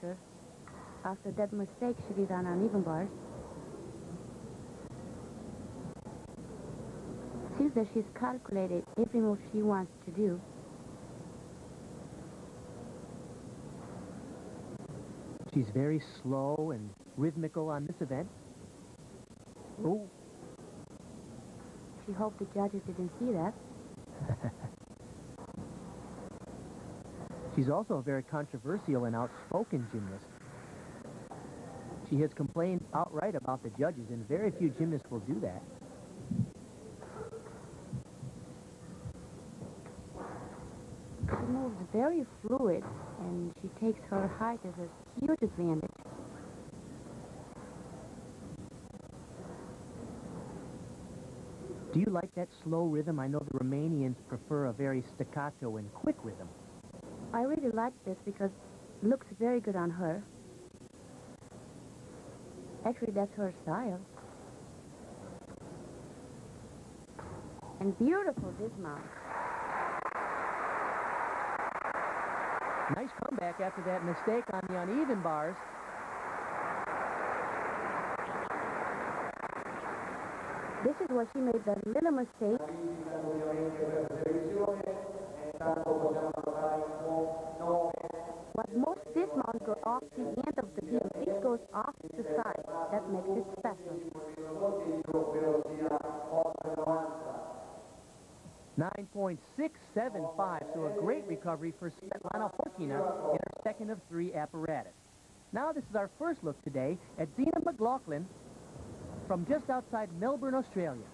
better after that mistake she did on uneven bars. Seems that she's calculated every move she wants to do. She's very slow and rhythmical on this event. Oh. She hoped the judges didn't see that. She's also a very controversial and outspoken gymnast. She has complained outright about the judges, and very few gymnasts will do that. She moves very fluid, and she takes her height as a huge advantage. Do you like that slow rhythm? I know the Romanians prefer a very staccato and quick rhythm. I really like this because it looks very good on her. Actually, that's her style. And beautiful dismount. Nice comeback after that mistake on the uneven bars. This is where she made that little mistake. But most dismounts go off the end of the beam. This goes off to the side. That makes it special. 9.675, so a great recovery for Svetlana Khorkina in her second of 3 apparatus. Now this is our first look today at Zeena McLaughlin from just outside Melbourne, Australia.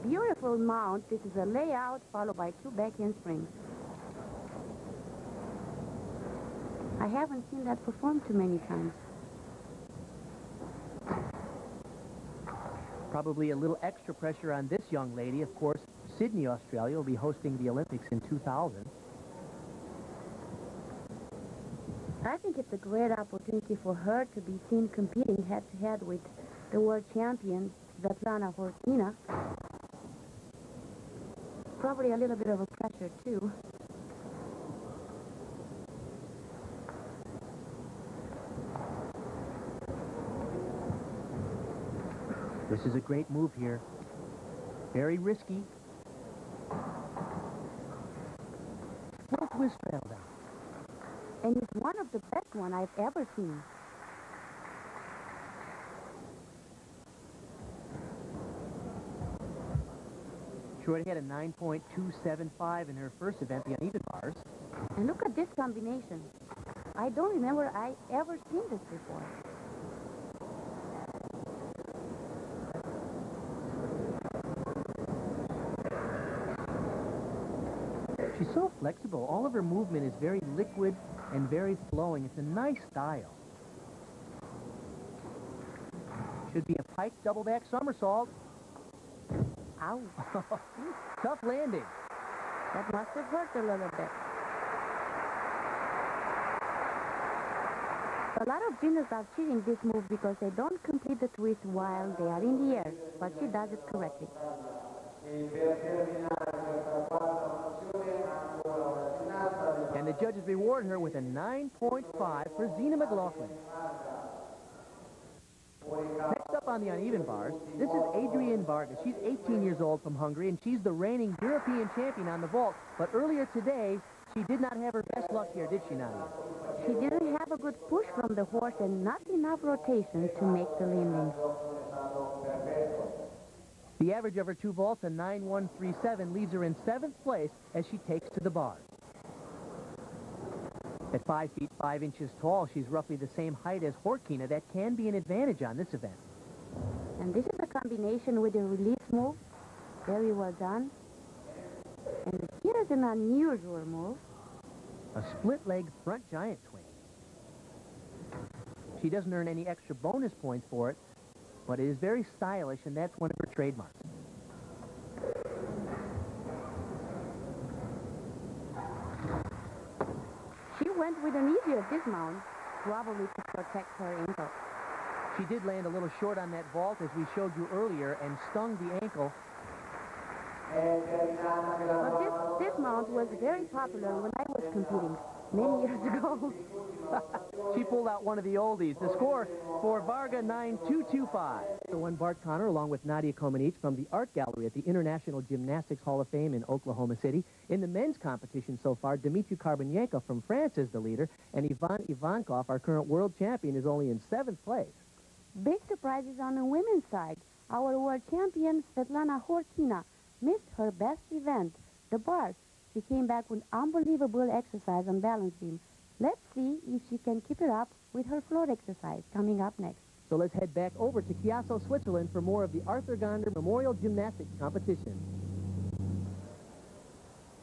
Beautiful mount. This is a layout followed by 2 back handsprings. I haven't seen that performed too many times. Probably a little extra pressure on this young lady. Of course, Sydney, Australia will be hosting the Olympics in 2000. I think it's a great opportunity for her to be seen competing head-to-head with the world champion, Svetlana Khorkina. Probably a little bit of a pressure, too. This is a great move here. Very risky. Full twist rail down. And it's one of the best one I've ever seen. Short had a 9.275 in her first event, the uneven bars. And look at this combination. I don't remember I ever seen this before. She's so flexible. All of her movement is very liquid and very flowing. It's a nice style. Should be a pike double back somersault. Ow. Tough landing. That must have hurt a little bit. A lot of gymnasts are cheating this move because they don't complete the twist while they are in the air, but she does it correctly. And the judges reward her with a 9.5 for Zeena McLaughlin. Next up on the uneven bars, this is Adrienn Varga. She's 18 years old from Hungary, and she's the reigning European champion on the vault. But earlier today, she did not have her best luck here, did she, Nadia? She didn't have a good push from the horse and not enough rotation to make the landing. The average of her 2 vaults, a 9.137, leaves her in 7th place as she takes to the bars. At 5 feet 5 inches tall, she's roughly the same height as Khorkina. That can be an advantage on this event. And this is a combination with a release move. Very well done. And here's an unusual move. A split-leg front giant swing. She doesn't earn any extra bonus points for it, but it is very stylish, and that's one of her trademarks. She went with an easier dismount, probably to protect her ankle. She did land a little short on that vault, as we showed you earlier, and stung the ankle. But this dismount was very popular when I was competing. many years ago. She pulled out one of the oldies. The score for Varga, 9.225. The one Bart Connor, along with Nadia Comaneci from the Art Gallery at the International Gymnastics Hall of Fame in Oklahoma City. In the men's competition so far, Dimitri Karbonenko from France is the leader, and Ivankov, our current world champion, is only in 7th place. Big surprises on the women's side. Our world champion, Svetlana Khorkina, missed her best event, the bars. She came back with unbelievable exercise on balance beam. Let's see if she can keep it up with her floor exercise coming up next. So let's head back over to Chiasso, Switzerland for more of the Arthur Gander Memorial Gymnastics competition.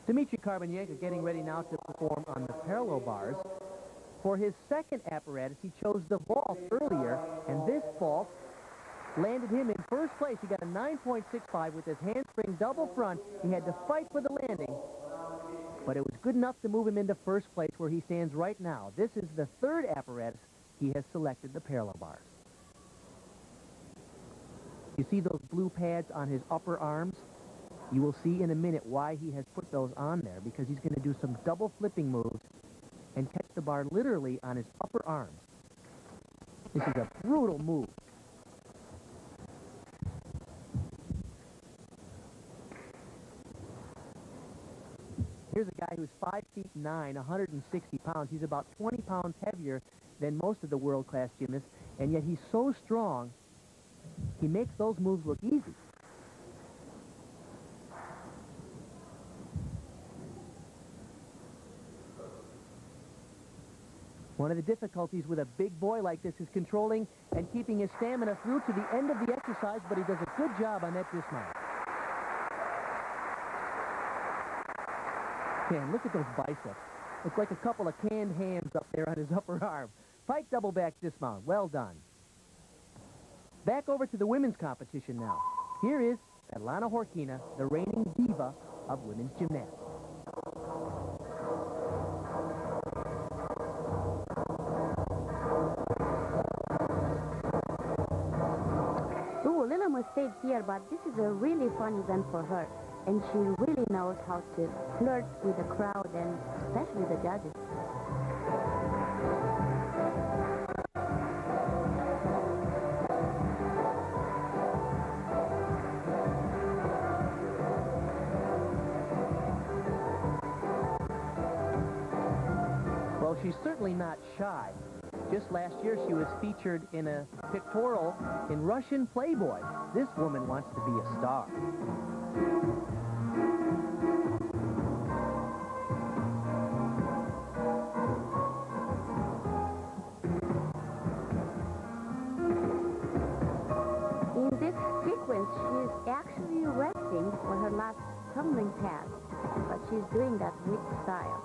Dimitri Karbonenko getting ready now to perform on the parallel bars. For his second apparatus, he chose the vault earlier, and this vault landed him in first place. He got a 9.65 with his handspring double front. He had to fight for the landing, but it was good enough to move him into first place where he stands right now. This is the third apparatus he has selected, the parallel bars. You see those blue pads on his upper arms? You will see in a minute why he has put those on there, because he's going to do some double flipping moves and catch the bar literally on his upper arms. This is a brutal move. Here's a guy who's 5'9", 160 pounds. He's about 20 pounds heavier than most of the world-class gymnasts, and yet he's so strong, he makes those moves look easy. One of the difficulties with a big boy like this is controlling and keeping his stamina through to the end of the exercise, but he does a good job on that dismount. Man, look at those biceps. It's like a couple of canned hams up there on his upper arm. Pike double back dismount. Well done. Back over to the women's competition now. Here is Svetlana Khorkina, the reigning diva of women's gymnastics. Ooh, a little mistake here, but this is a really fun event for her. And she really knows how to flirt with the crowd and especially the judges. Well, she's certainly not shy. Just last year, she was featured in a pictorial in Russian Playboy. This woman wants to be a star. In this sequence, she's actually resting for her last tumbling pass, but she's doing that with style.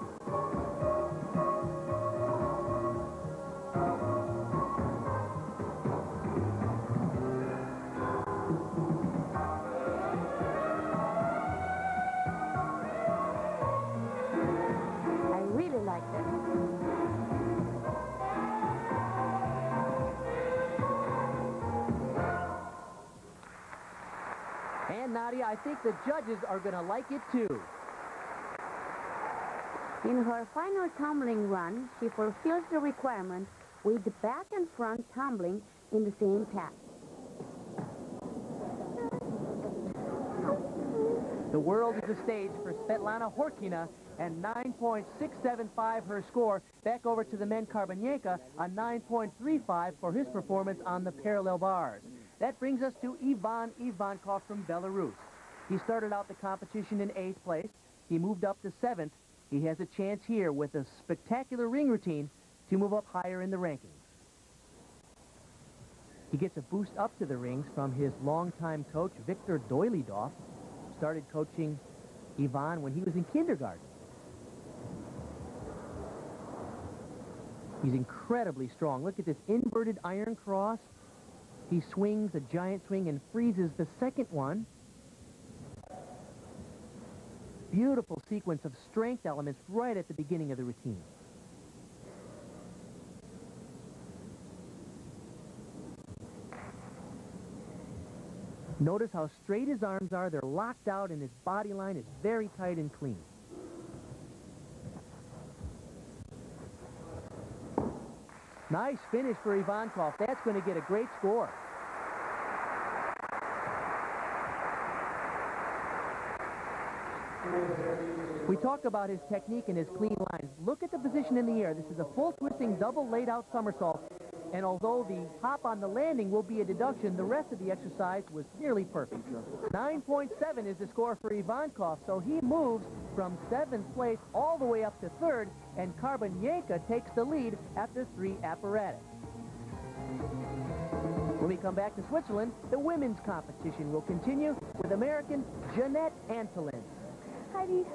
And Nadia, I think the judges are going to like it too. In her final tumbling run, she fulfills the requirement with the back and front tumbling in the same pass. The world is the stage for Svetlana Khorkina, and 9.675 her score. Back over to the men, Karbonenko, a 9.35 for his performance on the parallel bars. That brings us to Ivankov from Belarus. He started out the competition in 8th place. He moved up to 7th. He has a chance here with a spectacular ring routine to move up higher in the rankings. He gets a boost up to the rings from his longtime coach, Viktor Doilidov. Started coaching Ivan when he was in kindergarten. He's incredibly strong. Look at this inverted iron cross. He swings a giant swing and freezes the second one. Beautiful sequence of strength elements right at the beginning of the routine. Notice how straight his arms are. They're locked out, and his body line is very tight and clean. Nice finish for Ivankov. That's going to get a great score. We talked about his technique and his clean lines. Look at the position in the air. This is a full twisting, double laid out somersault. And although the hop on the landing will be a deduction, the rest of the exercise was nearly perfect. 9.7 is the score for Ivankov, so he moves from 7th place all the way up to 3rd, and Karbonenko takes the lead after 3 apparatus. When we come back to Switzerland, the women's competition will continue with American Jeanette Antolin. Heidi.